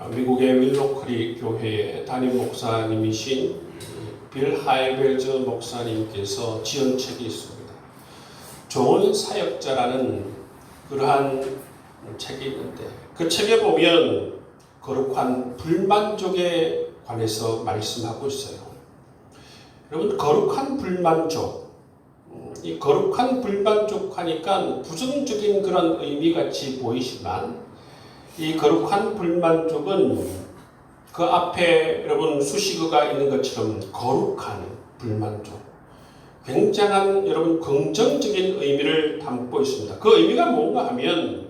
미국의 윌로크리 교회의 담임 목사님이신 빌 하이벨즈 목사님께서 지은 책이 있습니다. 좋은 사역자라는 그러한 책이 있는데 그 책에 보면 거룩한 불만족에 관해서 말씀하고 있어요. 여러분, 거룩한 불만족, 이 거룩한 불만족 하니까 부정적인 그런 의미 같이 보이지만 이 거룩한 불만족은 그 앞에 여러분 수식어가 있는 것처럼 거룩한 불만족, 굉장한 여러분 긍정적인 의미를 담고 있습니다. 그 의미가 뭔가 하면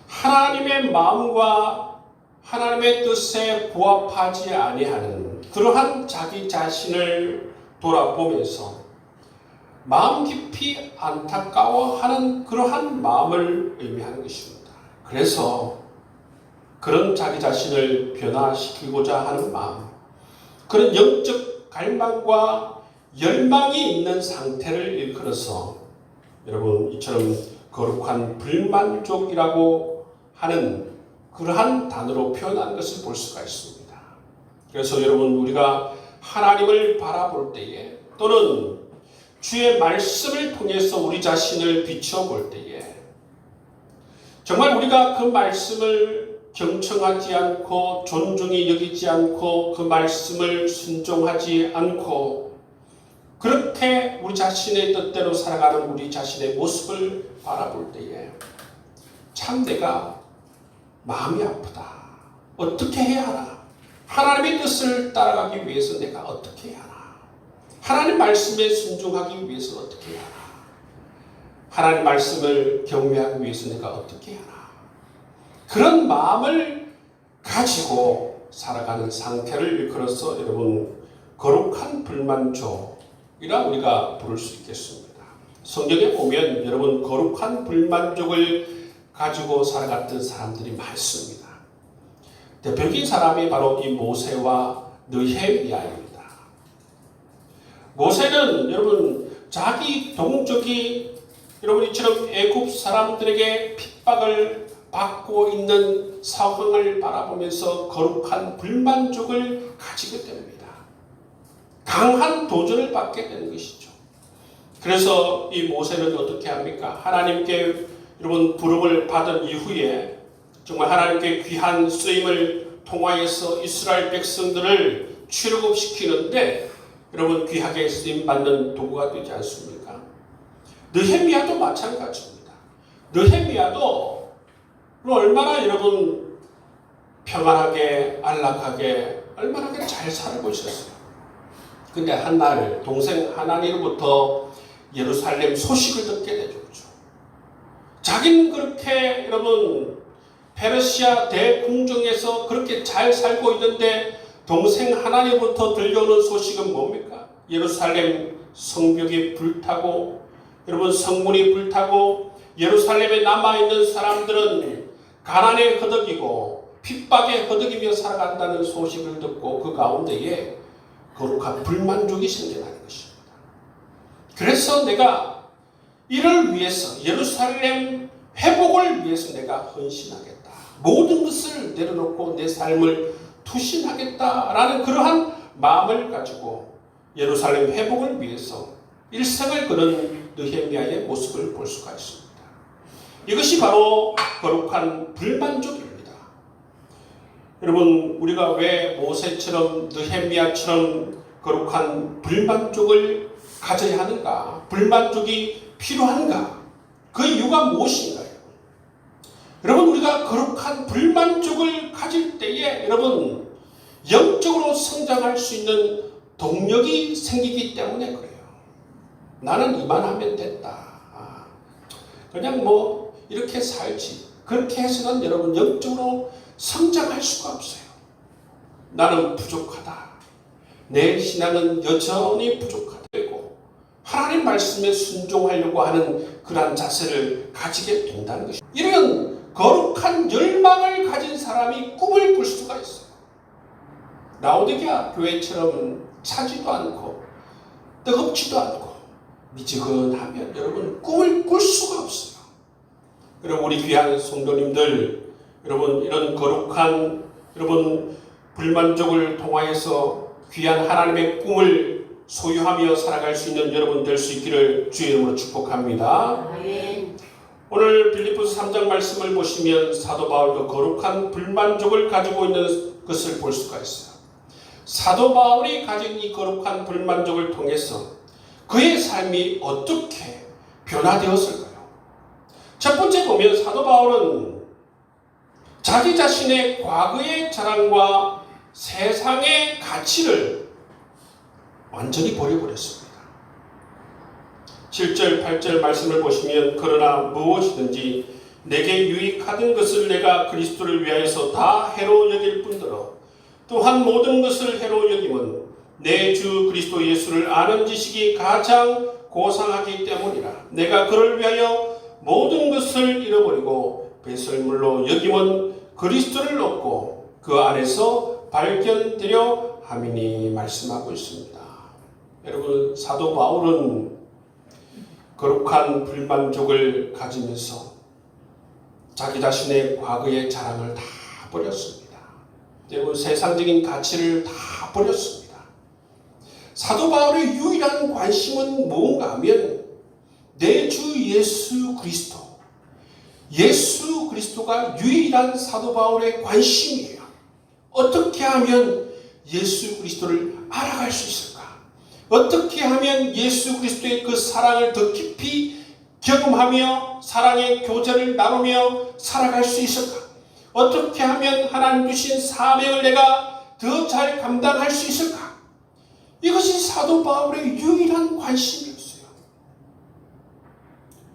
하나님의 마음과 하나님의 뜻에 부합하지 아니하는 그러한 자기 자신을 돌아보면서 마음 깊이 안타까워하는 그러한 마음을 의미하는 것입니다. 그래서 그런 자기 자신을 변화시키고자 하는 마음, 그런 영적 갈망과 열망이 있는 상태를 일컬어서 여러분 이처럼 거룩한 불만족이라고 하는 그러한 단어로 표현한 것을 볼 수가 있습니다. 그래서 여러분, 우리가 하나님을 바라볼 때에 또는 주의 말씀을 통해서 우리 자신을 비춰볼 때에 정말 우리가 그 말씀을 경청하지 않고 존중히 여기지 않고 그 말씀을 순종하지 않고 그렇게 우리 자신의 뜻대로 살아가는 우리 자신의 모습을 바라볼 때에 참 내가 마음이 아프다. 어떻게 해야 하나? 하나님의 뜻을 따라가기 위해서 내가 어떻게 해야 하나? 하나님 말씀에 순종하기 위해서 어떻게 해야 하나? 하나님 말씀을 경외하기 위해서 내가 어떻게 해야 하나? 그런 마음을 가지고 살아가는 상태를 일컬어서 여러분 거룩한 불만족이라 우리가 부를 수 있겠습니다. 성경에 보면 여러분 거룩한 불만족을 가지고 살아갔던 사람들이 많습니다. 대표적인 사람이 바로 이 모세와 느헤미야입니다. 모세는 여러분 자기 동족이 여러분 이처럼 애굽 사람들에게 핍박을 받고 있는 상황을 바라보면서 거룩한 불만족을 가지게 됩니다. 강한 도전을 받게 되는 것이죠. 그래서 이 모세는 어떻게 합니까? 하나님께 여러분 부름을 받은 이후에 정말 하나님께 귀한 쓰임을 통하여서 이스라엘 백성들을 출애굽시키는데 여러분 귀하게 쓰임 받는 도구가 되지 않습니까? 느헤미야도 마찬가지입니다. 느헤미야도 얼마나 여러분 평안하게 안락하게 얼마나 잘 살고 있었어요. 근데 한날 동생 하나니로부터 예루살렘 소식을 듣게 되죠. 자기는 그렇게 여러분 페르시아 대궁정에서 그렇게 잘 살고 있는데 동생 하나니로부터 들려오는 소식은 뭡니까? 예루살렘 성벽이 불타고 여러분 성문이 불타고 예루살렘에 남아있는 사람들은 가난에 허덕이고 핍박에 허덕이며 살아간다는 소식을 듣고 그 가운데에 거룩한 불만족이 생겨나는 것입니다. 그래서 내가 이를 위해서 예루살렘 회복을 위해서 내가 헌신하겠다. 모든 것을 내려놓고 내 삶을 투신하겠다라는 그러한 마음을 가지고 예루살렘 회복을 위해서 일생을 거는 느헤미야의 모습을 볼 수가 있습니다. 이것이 바로 거룩한 불만족입니다. 여러분, 우리가 왜 모세처럼 느헤미야처럼 거룩한 불만족을 가져야 하는가? 불만족이 필요한가? 그 이유가 무엇인가요? 여러분, 우리가 거룩한 불만족을 가질 때에 여러분 영적으로 성장할 수 있는 동력이 생기기 때문에 그래요. 나는 이만하면 됐다. 그냥 뭐 이렇게 살지. 그렇게 해서는 여러분 영적으로 성장할 수가 없어요. 나는 부족하다. 내 신앙은 여전히 부족하다고 하나님 말씀에 순종하려고 하는 그러한 자세를 가지게 된다는 것입니다. 이런 거룩한 열망을 가진 사람이 꿈을 꿀 수가 있어요. 라오디게아 교회처럼 차지도 않고 뜨겁지도 않고 미지근하면 여러분 꿈을 꿀 수가 없어요. 그럼 우리 귀한 성도님들 여러분 이런 거룩한 여러분 불만족을 통하여서 귀한 하나님의 꿈을 소유하며 살아갈 수 있는 여러분 될 수 있기를 주의 이름으로 축복합니다. 아멘. 오늘 빌립보서 3장 말씀을 보시면 사도 바울도 거룩한 불만족을 가지고 있는 것을 볼 수가 있어요. 사도 바울이 가진 이 거룩한 불만족을 통해서 그의 삶이 어떻게 변화되었을까요? 첫 번째 보면 사도 바울은 자기 자신의 과거의 자랑과 세상의 가치를 완전히 버려버렸습니다. 7절, 8절 말씀을 보시면 그러나 무엇이든지 내게 유익하던 것을 내가 그리스도를 위하여서 다 해로 여길 뿐더러 또한 모든 것을 해로 여김은 내 주 그리스도 예수를 아는 지식이 가장 고상하기 때문이라. 내가 그를 위하여 모든 것을 잃어버리고 배설물로 여김은 그리스도를 얻고 그 안에서 발견되려 함이니 말씀하고 있습니다. 여러분 사도 바울은 거룩한 불만족을 가지면서 자기 자신의 과거의 자랑을 다 버렸습니다. 여러분 세상적인 가치를 다 버렸습니다. 사도 바울의 유일한 관심은 무엇인가 하면 내 주 예수 그리스도, 예수 그리스도가 유일한 사도 바울의 관심이에요. 어떻게 하면 예수 그리스도를 알아갈 수 있을까? 어떻게 하면 예수 그리스도의 그 사랑을 더 깊이 경험하며 사랑의 교제를 나누며 살아갈 수 있을까? 어떻게 하면 하나님 주신 사명을 내가 더 잘 감당할 수 있을까? 이것이 사도 바울의 유일한 관심이었어요.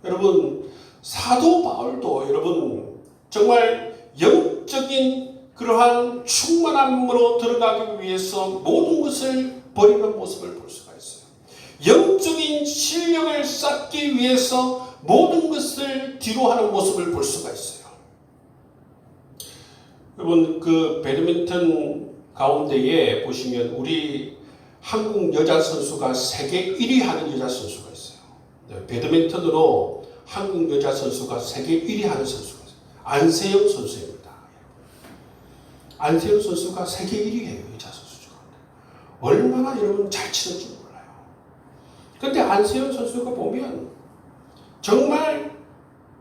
여러분 사도 바울도 여러분 정말 영적인 그러한 충만함으로 들어가기 위해서 모든 것을 버리는 모습을 볼 수가 있어요. 영적인 실력을 쌓기 위해서 모든 것을 뒤로 하는 모습을 볼 수가 있어요. 여러분 그 배드민턴 가운데에 보시면 우리 한국 여자 선수가 세계 1위 하는 여자 선수가 있어요. 배드민턴으로 한국 여자 선수가 세계 1위 하는 선수가 있어요. 안세영 선수입니다. 안세영 선수가 세계 1위예요. 여자 선수 중에. 얼마나 여러분 잘 치는지 몰라요. 그런데 안세영 선수가 보면 정말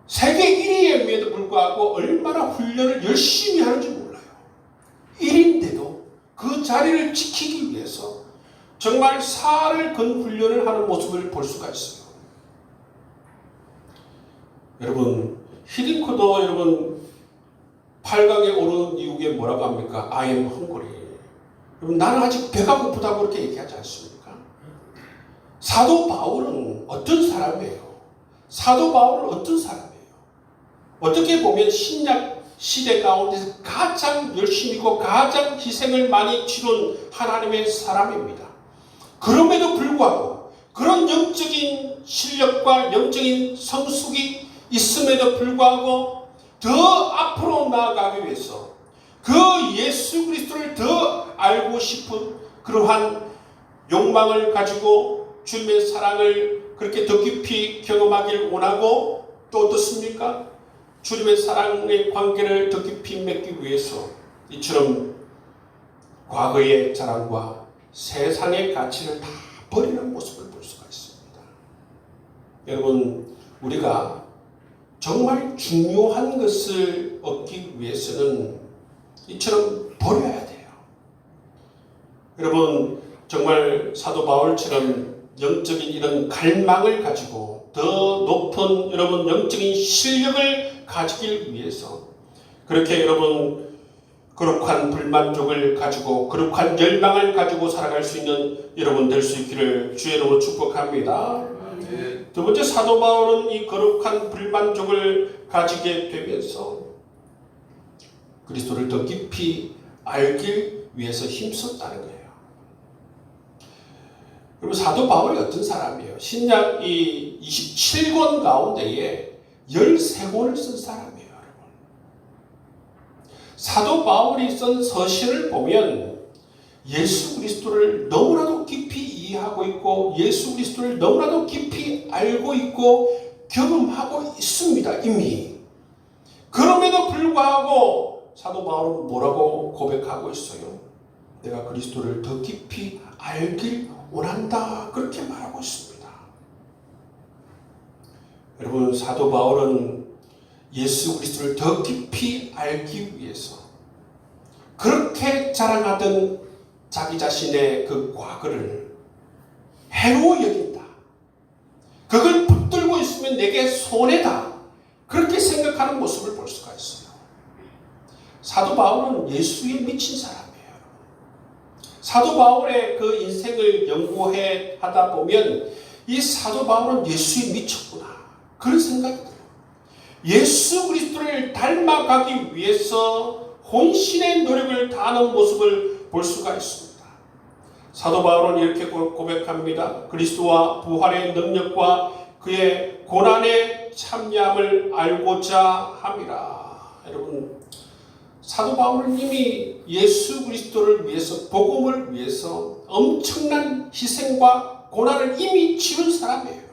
세계 1위임에도 불구하고 얼마나 훈련을 열심히 하는지 몰라요. 1위인데도 그 자리를 지키기 위해서 정말 살을 건 훈련을 하는 모습을 볼 수가 있어요. 여러분 히딩크도 여러분 8강에 오른 이후에 뭐라고 합니까? I am hungry. 여러분 나는 아직 배가 고프다고 그렇게 얘기하지 않습니까? 사도 바울은 어떤 사람이에요? 사도 바울은 어떤 사람이에요? 어떻게 보면 신약 시대 가운데서 가장 열심히고 가장 희생을 많이 치른 하나님의 사람입니다. 그럼에도 불구하고 그런 영적인 실력과 영적인 성숙이 있음에도 불구하고 더 앞으로 나아가기 위해서 그 예수 그리스도를 더 알고 싶은 그러한 욕망을 가지고 주님의 사랑을 그렇게 더 깊이 경험하길 원하고 또 어떻습니까? 주님의 사랑의 관계를 더 깊이 맺기 위해서 이처럼 과거의 자랑과 세상의 가치를 다 버리는 모습을 볼 수가 있습니다. 여러분 우리가 정말 중요한 것을 얻기 위해서는 이처럼 버려야 돼요. 여러분 정말 사도 바울처럼 영적인 이런 갈망을 가지고 더 높은 여러분 영적인 실력을 가지기 위해서 그렇게 여러분 거룩한 불만족을 가지고 거룩한 열망을 가지고 살아갈 수 있는 여러분 될 수 있기를 주의 이름으로 축복합니다. 두 번째 사도 바울은 이 거룩한 불만족을 가지게 되면서 그리스도를 더 깊이 알기 위해서 힘썼다는 거예요. 그리고 사도 바울이 어떤 사람이에요? 신약 이 27권 가운데에 13권을 쓴 사람이에요. 사도 바울이 쓴 서신을 보면 예수 그리스도를 너무나도 깊이 이해하고 있고 예수 그리스도를 너무나도 깊이 알고 있고 경험하고 있습니다. 이미. 그럼에도 불구하고 사도 바울은 뭐라고 고백하고 있어요? 내가 그리스도를 더 깊이 알길 원한다. 그렇게 말하고 있습니다. 여러분, 사도 바울은 예수 그리스도를 더 깊이 알기 위해서 그렇게 자랑하던 자기 자신의 그 과거를 해로 여긴다. 그걸 붙들고 있으면 내게 손해다. 그렇게 생각하는 모습을 볼 수가 있어요. 사도 바울은 예수에 미친 사람이에요. 사도 바울의 그 인생을 연구해 하다 보면 이 사도 바울은 예수에 미쳤구나. 그런 생각이 들어요. 예수 그리스도를 닮아가기 위해서 혼신의 노력을 다하는 모습을 볼 수가 있습니다. 사도 바울은 이렇게 고백합니다. 그리스도와 부활의 능력과 그의 고난의 참여함을 알고자 함이라. 여러분, 사도 바울은 이미 예수 그리스도를 위해서, 복음을 위해서 엄청난 희생과 고난을 이미 치른 사람이에요.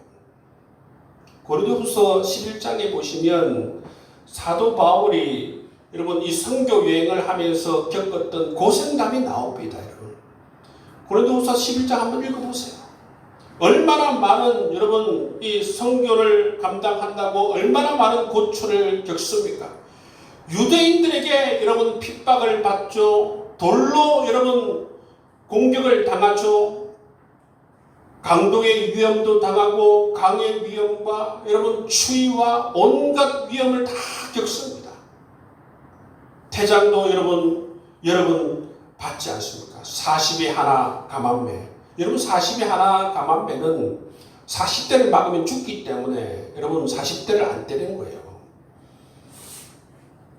고린도후서 11장에 보시면 사도 바울이 여러분 이 선교 여행을 하면서 겪었던 고생담이 나옵니다. 여러분, 고린도후서 11장 한번 읽어보세요. 얼마나 많은 여러분 이 선교를 감당한다고 얼마나 많은 고초를 겪습니까? 유대인들에게 여러분 핍박을 받죠. 돌로 여러분 공격을 당하죠. 강도의 위험도 당하고 강의 위험과 여러분 추위와 온갖 위험을 다 겪습니다. 태장도 여러분 받지 않습니까? 40이 하나 감암매. 여러분 40이 하나 감암매는 40대를 막으면 죽기 때문에 여러분 40대를 안 때리는 거예요.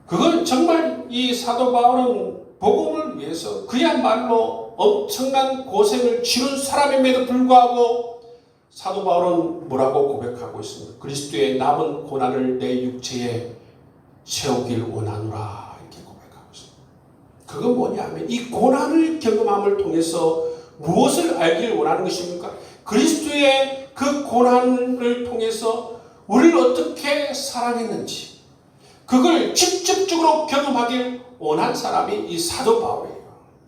그건 정말 이 사도 바울은 복음을 위해서 그야말로 엄청난 고생을 치른 사람임에도 불구하고 사도 바울은 뭐라고 고백하고 있습니다. 그리스도의 남은 고난을 내 육체에 채우길 원하노라. 이렇게 고백하고 있습니다. 그건 뭐냐면 이 고난을 경험함을 통해서 무엇을 알기를 원하는 것입니까? 그리스도의 그 고난을 통해서 우리를 어떻게 사랑했는지 그걸 직접적으로 경험하길 원한 사람이 이 사도 바울이에요.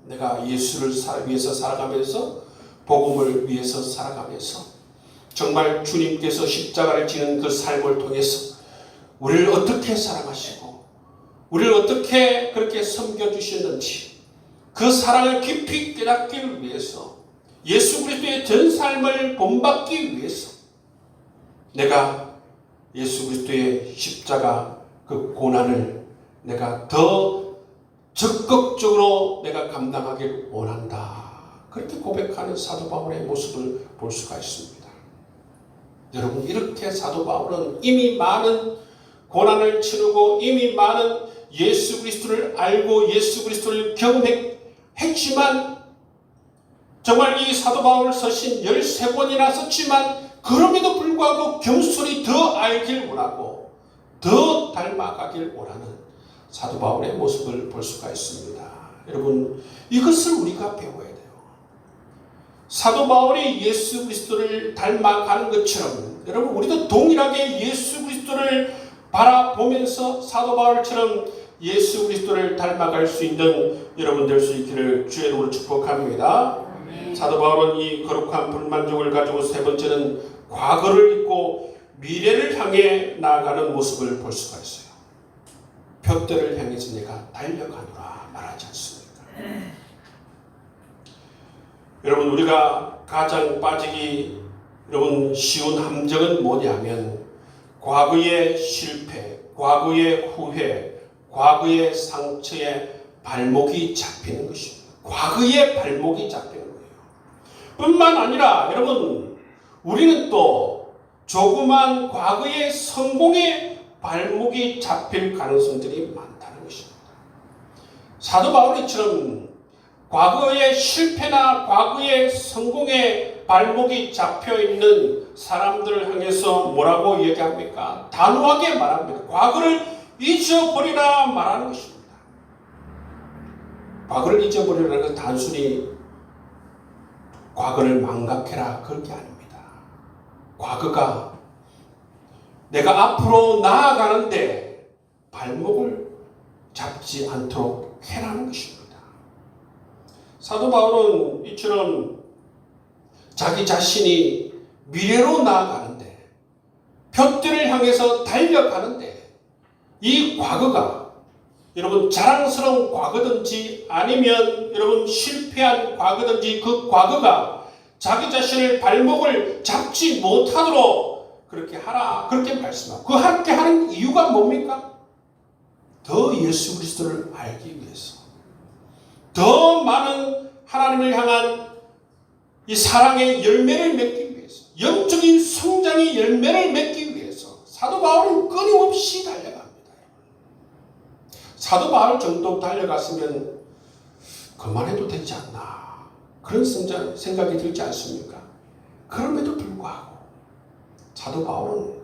내가 예수를 위해서 살아가면서 복음을 위해서 살아가면서 정말 주님께서 십자가를 지는 그 삶을 통해서 우리를 어떻게 사랑하시고 우리를 어떻게 그렇게 섬겨주셨는지 그 사랑을 깊이 깨닫기 위해서 예수 그리스도의 전 삶을 본받기 위해서 내가 예수 그리스도의 십자가 그 고난을 내가 더 적극적으로 내가 감당하기를 원한다. 그렇게 고백하는 사도 바울의 모습을 볼 수가 있습니다. 여러분, 이렇게 사도 바울은 이미 많은 고난을 치르고 이미 많은 예수 그리스도를 알고 예수 그리스도를 경험했지만 정말 이 사도 바울 서신 13권이나 썼지만 그럼에도 불구하고 겸손히 더 알길 원하고 더 닮아가길 원하는 사도 바울의 모습을 볼 수가 있습니다. 여러분, 이것을 우리가 배워야 돼요. 사도 바울이 예수 그리스도를 닮아가는 것처럼 여러분 우리도 동일하게 예수 그리스도를 바라보면서 사도 바울처럼 예수 그리스도를 닮아갈 수 있는 여러분 될 수 있기를 주의 이름으로 축복합니다. 사도 바울은 이 거룩한 불만족을 가지고 세 번째는 과거를 잊고 미래를 향해 나아가는 모습을 볼 수가 있어요. 표대를 향해서 내가 달려가노라 말하지 않습니까? 여러분, 우리가 가장 빠지기 여러분 쉬운 함정은 뭐냐면 과거의 실패, 과거의 후회, 과거의 상처에 발목이 잡히는 것입니다. 과거의 발목이 잡히는 거예요. 뿐만 아니라 여러분, 우리는 또 조그만 과거의 성공에 발목이 잡힐 가능성들이 많다는 것입니다. 사도 바울이처럼 과거의 실패나 과거의 성공에 발목이 잡혀있는 사람들을 향해서 뭐라고 얘기합니까? 단호하게 말합니다. 과거를 잊어버리라 말하는 것입니다. 과거를 잊어버리라는 것은 단순히 과거를 망각해라 그런 게 아닙니다. 과거가 내가 앞으로 나아가는데 발목을 잡지 않도록 해라는 것입니다. 사도 바울은 이처럼 자기 자신이 미래로 나아가는데, 표대를 향해서 달려가는데, 이 과거가 여러분 자랑스러운 과거든지 아니면 여러분 실패한 과거든지 그 과거가 자기 자신을 발목을 잡지 못하도록 그렇게 하라, 그렇게 말씀하고, 그렇게 하는 이유가 뭡니까? 더 예수 그리스도를 알기 위해서, 더 많은 하나님을 향한 이 사랑의 열매를 맺기 위해서, 영적인 성장의 열매를 맺기 위해서 사도 바울은 끊임없이 달려갑니다. 사도 바울 정도 달려갔으면 그만해도 되지 않나, 그런 생각이 들지 않습니까? 그럼에도 불구하고 사도 바울은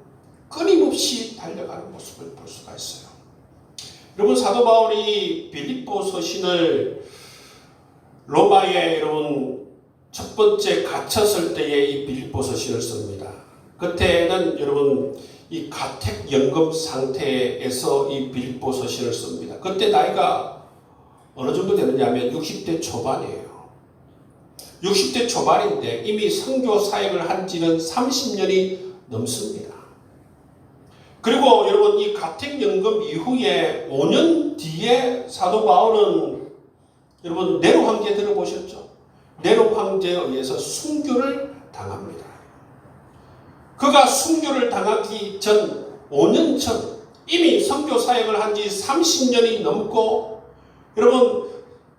끊임없이 달려가는 모습을 볼 수가 있어요. 여러분, 사도 바울이 빌립보 서신을 로마에 여러분 첫 번째 갇혔을 때에 이 빌립보 서신을 씁니다. 그때는 여러분 이 가택연금 상태에서 이 빌립보 서신을 씁니다. 그때 나이가 어느 정도 되느냐면 60대 초반이에요. 60대 초반인데 이미 선교 사역을 한 지는 30년이 넘습니다. 그리고 여러분 이 가택연금 이후에 5년 뒤에 사도 바울은 여러분 네로 황제 들어보셨죠? 네로 황제에 의해서 순교를 당합니다. 그가 순교를 당하기 전 5년 전 이미 선교 사역을 한 지 30년이 넘고, 여러분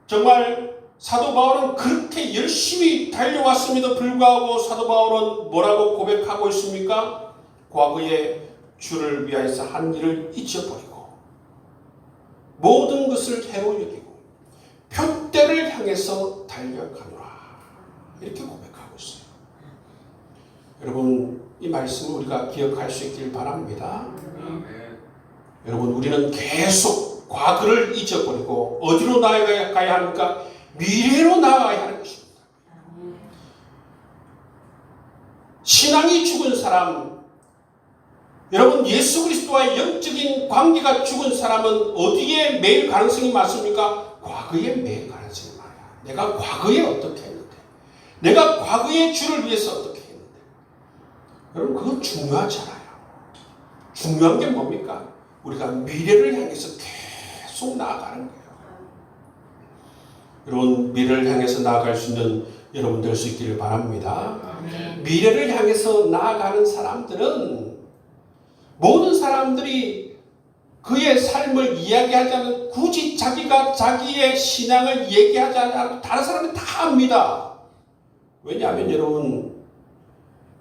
정말 사도 바울은 그렇게 열심히 달려왔음에도 불구하고 사도 바울은 뭐라고 고백하고 있습니까? 과거에 주를 위하여서 한 일을 잊어버리고 모든 것을 해로 여기고 표대를 향해서 달려가노라, 이렇게 고백하고 있어요. 여러분 이 말씀을 우리가 기억할 수 있길 바랍니다. 여러분 우리는 계속 과거를 잊어버리고 어디로 나아가야 합니까? 미래로 나아가야 하는 것입니다. 신앙이 죽은 사람, 여러분 예수 그리스도와의 영적인 관계가 죽은 사람은 어디에 매일 가능성이 많습니까? 과거에 매일 가능성이 많아요. 내가 과거에 어떻게 했는데, 내가 과거의 주를 위해서 어떻게 했는데. 여러분 그건 중요하지 않아요. 중요한 게 뭡니까? 우리가 미래를 향해서 계속 나아가는 거예요. 여러분 미래를 향해서 나아갈 수 있는 여러분 될 수 있기를 바랍니다. 미래를 향해서 나아가는 사람들은 모든 사람들이 그의 삶을 이야기하자면 굳이 자기가 자기의 신앙을 얘기하지 않아도 다른 사람이 다 압니다. 왜냐하면 여러분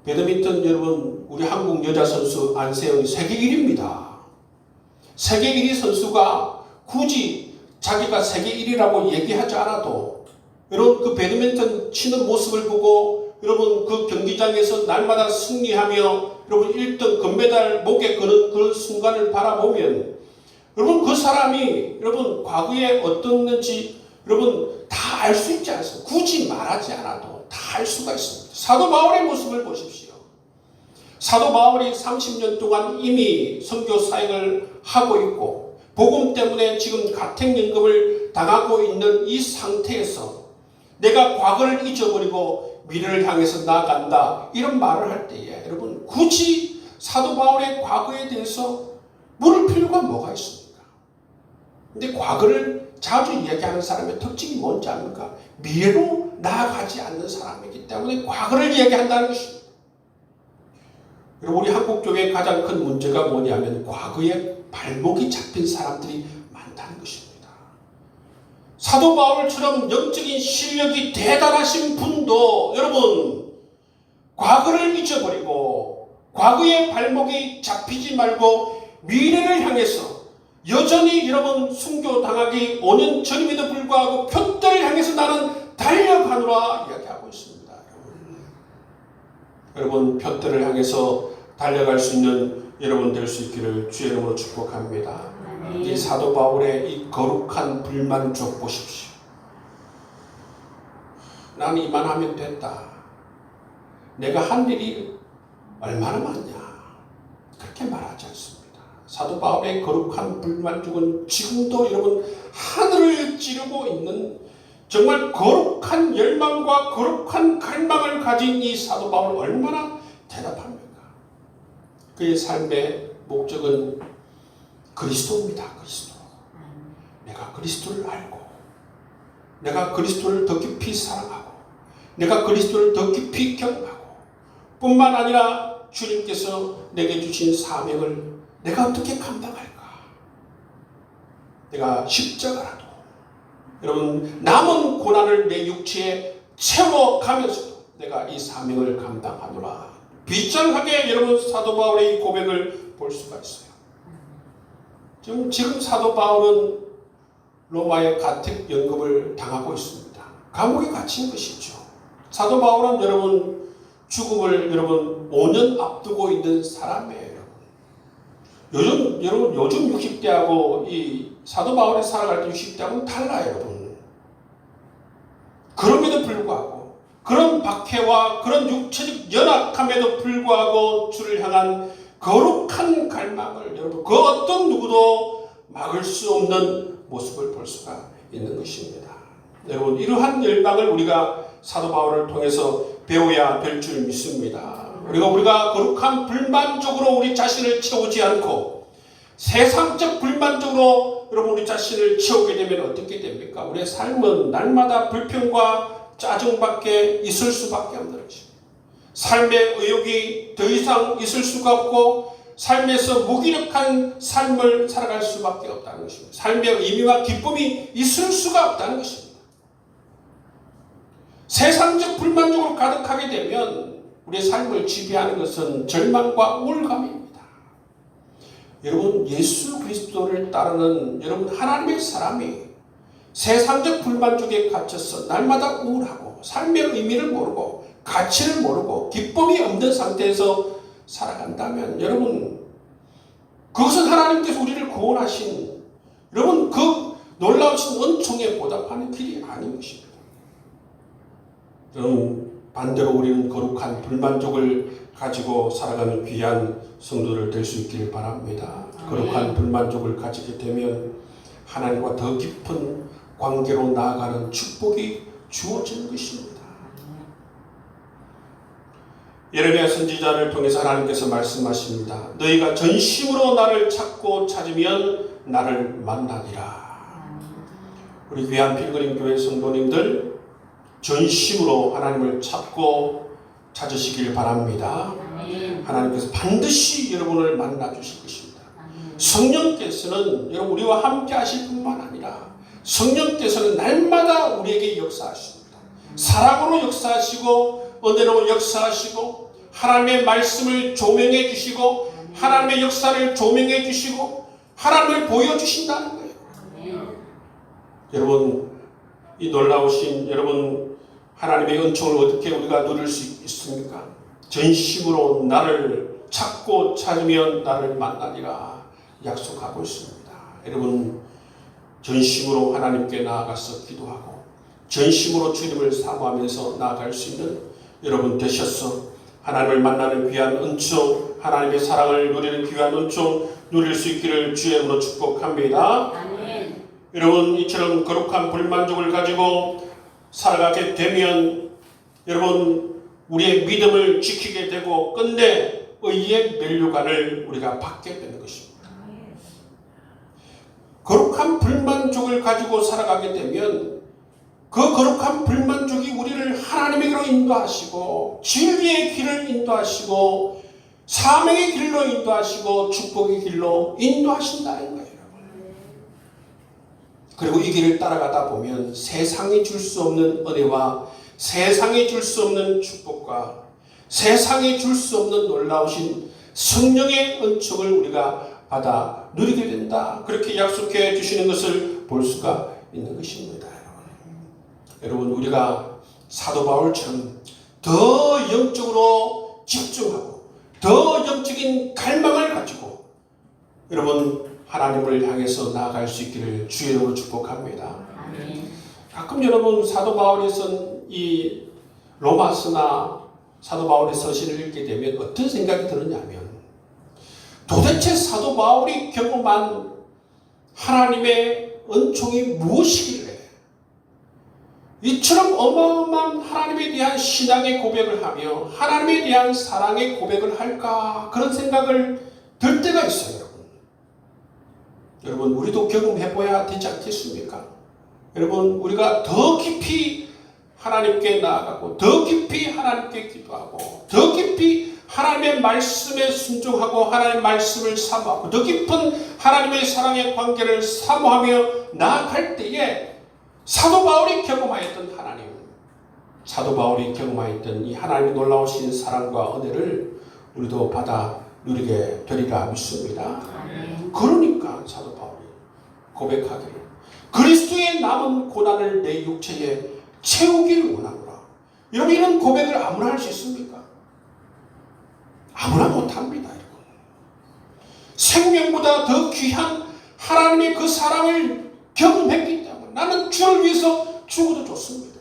배드민턴 여러분 우리 한국 여자 선수 안세영이 세계 1위입니다. 세계 1위 선수가 굳이 자기가 세계 1위라고 얘기하지 않아도 여러분 그 배드민턴 치는 모습을 보고 여러분 그 경기장에서 날마다 승리하며 여러분 1등 금메달 목에 거는 그런 순간을 바라보면 여러분 그 사람이 여러분 과거에 어떻는지 여러분 다 알 수 있지 않습니까? 굳이 말하지 않아도 다 알 수가 있습니다. 사도 바울의 모습을 보십시오. 사도 바울이 30년 동안 이미 선교 사역을 하고 있고 복음 때문에 지금 가택연금을 당하고 있는 이 상태에서 내가 과거를 잊어버리고 미래를 향해서 나아간다, 이런 말을 할 때에 여러분 굳이 사도 바울의 과거에 대해서 물을 필요가 뭐가 있습니까? 근데 과거를 자주 이야기하는 사람의 특징이 뭔지 압니까? 미래로 나아가지 않는 사람이기 때문에 과거를 이야기한다는 것입니다. 여러분 우리 한국교회의 가장 큰 문제가 뭐냐면 과거에 발목이 잡힌 사람들이 많다는 것입니다. 사도 바울처럼 영적인 실력이 대단하신 분도 여러분 과거를 잊어버리고 과거의 발목이 잡히지 말고 미래를 향해서 여전히 여러분 순교당하기 5년 전임에도 불구하고 표대를 향해서 나는 달려가노라 이야기하고 있습니다. 여러분 표대를 향해서 달려갈 수 있는 여러분 될 수 있기를 주의 이름으로 축복합니다. 이 사도 바울의 이 거룩한 불만족 보십시오. 나는 이만하면 됐다. 내가 한 일이 얼마나 많냐. 그렇게 말하지 않습니다. 사도 바울의 거룩한 불만족은 지금도 여러분 하늘을 찌르고 있는 정말 거룩한 열망과 거룩한 갈망을 가진 이 사도 바울 얼마나 대답합니까? 그의 삶의 목적은 그리스도입니다. 그리스도. 내가 그리스도를 알고 내가 그리스도를 더 깊이 사랑하고 내가 그리스도를 더 깊이 경험하고 뿐만 아니라 주님께서 내게 주신 사명을 내가 어떻게 감당할까? 내가 십자가라도 여러분 남은 고난을 내 육체에 채워가면서 내가 이 사명을 감당하노라. 비장하게 여러분 사도 바울의 이 고백을 볼 수가 있어요. 지금 사도 바울은 로마의 가택 연금을 당하고 있습니다. 감옥에 갇힌 것이죠. 사도 바울은 여러분 죽음을 여러분 5년 앞두고 있는 사람이에요. 요즘 60대하고 이 사도 바울이 살아갈 때 60대하고는 달라요, 여러분. 그럼에도 불구하고 그런 박해와 그런 육체적 연약함에도 불구하고 주를 향한 거룩한 갈망을 여러분 그 어떤 누구도 막을 수 없는 모습을 볼 수가 있는 것입니다. 여러분 이러한 열망을 우리가 사도 바울을 통해서 배워야 될 줄 믿습니다. 우리가 거룩한 불만족으로 우리 자신을 채우지 않고 세상적 불만족으로 여러분 우리 자신을 채우게 되면 어떻게 됩니까? 우리의 삶은 날마다 불평과 짜증밖에 있을 수밖에 없는 것입니다. 삶의 의욕이 더 이상 있을 수가 없고 삶에서 무기력한 삶을 살아갈 수밖에 없다는 것입니다. 삶의 의미와 기쁨이 있을 수가 없다는 것입니다. 세상적 불만족으로 가득하게 되면 우리의 삶을 지배하는 것은 절망과 우울감입니다. 여러분 예수 그리스도를 따르는 여러분 하나님의 사람이 세상적 불만족에 갇혀서 날마다 우울하고 삶의 의미를 모르고 가치를 모르고 기쁨이 없는 상태에서 살아간다면 여러분 그것은 하나님께서 우리를 구원하신 여러분 그 놀라우신 은총에 보답하는 길이 아닌 것입니다. 여러분 반대로 우리는 거룩한 불만족을 가지고 살아가는 귀한 성도들 될 수 있기를 바랍니다. 거룩한 불만족을 가지게 되면 하나님과 더 깊은 관계로 나아가는 축복이 주어지는 것입니다. 예레미야 선지자를 통해서 하나님께서 말씀하십니다. 너희가 전심으로 나를 찾고 찾으면 나를 만나리라. 우리 귀한 필그림 교회 성도님들 전심으로 하나님을 찾고 찾으시길 바랍니다. 하나님께서 반드시 여러분을 만나 주실 것입니다. 성령께서는 여러분 우리와 함께 하실 뿐만 아니라 성령께서는 날마다 우리에게 역사하십니다. 사랑으로 역사하시고 은혜로 역사하시고 하나님의 말씀을 조명해 주시고 하나님의 역사를 조명해 주시고 하나님을 보여주신다는 거예요. 여러분 이 놀라우신 여러분 하나님의 은총을 어떻게 우리가 누릴 수 있습니까? 전심으로 나를 찾고 찾으면 나를 만나리라 약속하고 있습니다. 여러분 전심으로 하나님께 나아가서 기도하고 전심으로 주님을 사모하면서 나아갈 수 있는 여러분 되셔서 하나님을 만나는 귀한 은총 하나님의 사랑을 누리는 귀한 은총 누릴 수 있기를 주의 이름으로 축복합니다. 아멘. 여러분 이처럼 거룩한 불만족을 가지고 살아가게 되면 여러분 우리의 믿음을 지키게 되고 끝내 의의 면류관을 우리가 받게 되는 것입니다. 거룩한 불만족을 가지고 살아가게 되면 그 거룩한 불만족이 우리를 하나님에게로 인도하시고 진리의 길을 인도하시고 사명의 길로 인도하시고 축복의 길로 인도하신다는 거예요. 그리고 이 길을 따라가다 보면 세상이 줄 수 없는 은혜와 세상이 줄 수 없는 축복과 세상이 줄 수 없는 놀라우신 성령의 은총을 우리가 받아 누리게 된다. 그렇게 약속해 주시는 것을 볼 수가 있는 것입니다. 여러분 우리가 사도 바울처럼 더 영적으로 집중하고 더 영적인 갈망을 가지고 여러분 하나님을 향해서 나아갈 수 있기를 주의 이름으로 축복합니다. 가끔 여러분 사도 바울의 이 로마서나 사도 바울의 서신을 읽게 되면 어떤 생각이 드느냐면 도대체 사도 바울이 경험한 하나님의 은총이 무엇이길래 이처럼 어마어마한 하나님에 대한 신앙의 고백을 하며 하나님에 대한 사랑의 고백을 할까, 그런 생각을 들 때가 있어요. 여러분, 우리도 경험해봐야 되지 않겠습니까? 여러분, 우리가 더 깊이 하나님께 나아가고 더 깊이 하나님께 기도하고 더 깊이 하나님의 말씀에 순종하고 하나님의 말씀을 사모하고 더 깊은 하나님의 사랑의 관계를 사모하며 나아갈 때에 사도 바울이 경험하였던 하나님, 사도 바울이 경험하였던 이 하나님의 놀라우신 사랑과 은혜를 우리도 받아 누리게 되리라 믿습니다. 그러니까 사도 바울이 고백하기를 그리스도의 남은 고난을 내 육체에 채우기를 원하노라. 여러분, 이런 고백을 아무나 할 수 있습니까? 아무나 못합니다. 여러분. 생명보다 더 귀한 하나님의 그 사랑을 경험했기 때문에 나는 주를 위해서 죽어도 좋습니다.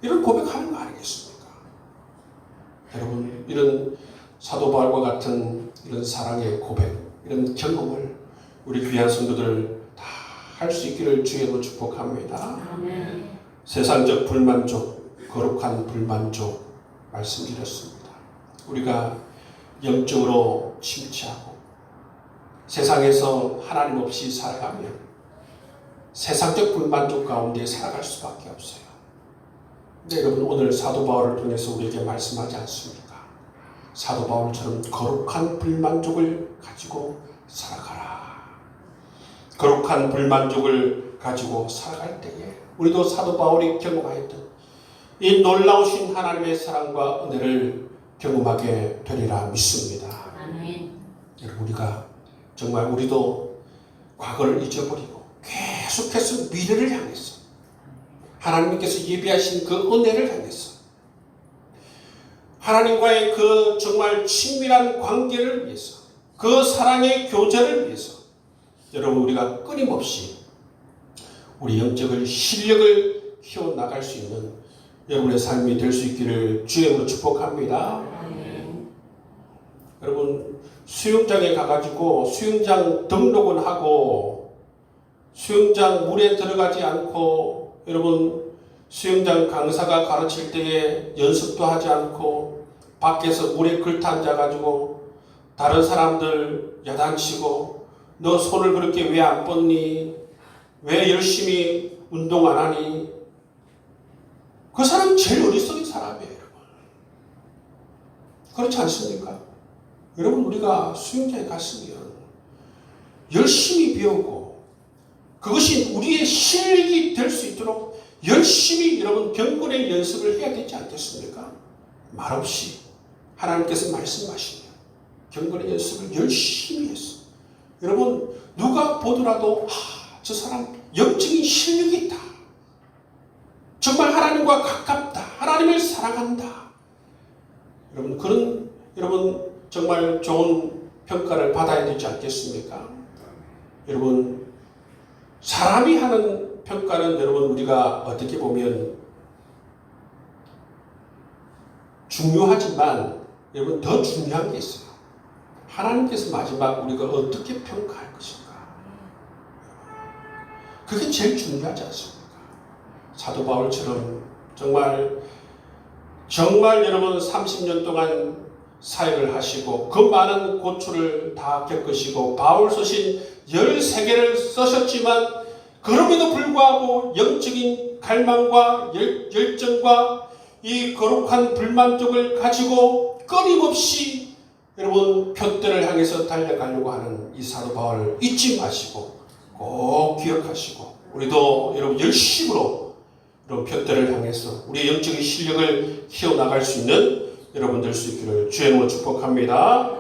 이런 고백하는 거 아니겠습니까? 여러분, 이런 사도 바울과 같은 이런 사랑의 고백, 이런 경험을 우리 귀한 성도들 다 할 수 있기를 주의로 축복합니다. 아멘. 세상적 불만족, 거룩한 불만족 말씀드렸습니다. 우리가 영적으로 침체하고 세상에서 하나님 없이 살아가면 세상적 불만족 가운데 살아갈 수밖에 없어요. 근데 여러분, 오늘 사도 바울을 통해서 우리에게 말씀하지 않습니까? 사도 바울처럼 거룩한 불만족을 가지고 살아가라. 거룩한 불만족을 가지고 살아갈 때에 우리도 사도 바울이 경험하였던 이 놀라우신 하나님의 사랑과 은혜를 경험하게 되리라 믿습니다. 아멘. 여러분, 우리가 정말 우리도 과거를 잊어버리고 계속해서 미래를 향해서 하나님께서 예비하신 그 은혜를 향해서 하나님과의 그 정말 친밀한 관계를 위해서, 그 사랑의 교제를 위해서 여러분, 우리가 끊임없이 우리 영적인 실력을 키워나갈 수 있는 여러분의 삶이 될 수 있기를 주님으로 축복합니다. 여러분, 수영장에 가가지고 수영장 등록은 하고 수영장 물에 들어가지 않고, 여러분, 수영장 강사가 가르칠 때에 연습도 하지 않고 밖에서 물에 걸터앉아가지고 다른 사람들 야단치고 너 손을 그렇게 왜 안 뻗니? 왜 열심히 운동 안 하니? 그 사람은 제일 어리석은 사람이에요, 여러분. 그렇지 않습니까? 여러분, 우리가 수영장에 갔으면 열심히 배우고 그것이 우리의 실력이 될 수 있도록 열심히 여러분 경건의 연습을 해야 되지 않겠습니까? 말없이 하나님께서 말씀하시면 경건의 연습을 열심히 했어. 여러분, 누가 보더라도 저 사람 영적인 실력이 있다. 정말 하나님과 가깝다. 하나님을 사랑한다. 여러분, 그런 여러분 정말 좋은 평가를 받아야 되지 않겠습니까? 여러분, 사람이 하는 평가는 여러분 우리가 어떻게 보면 중요하지만 여러분 더 중요한 게 있어요. 하나님께서 마지막 우리가 어떻게 평가할 것인가. 그게 제일 중요하지 않습니까? 사도 바울처럼 정말 여러분 30년 동안 사역을 하시고 그 많은 고초를 다 겪으시고 바울 서신 13개를 쓰셨지만 그럼에도 불구하고 영적인 갈망과 열정과 이 거룩한 불만족을 가지고 끊임없이 여러분 표대를 향해서 달려가려고 하는 이 사도 바울을 잊지 마시고 꼭 기억하시고 우리도 여러분 열심으로 여러분 표대를 향해서 우리의 영적인 실력을 키워나갈 수 있는 여러분 될 수 있기를 주의 이름으로 축복합니다.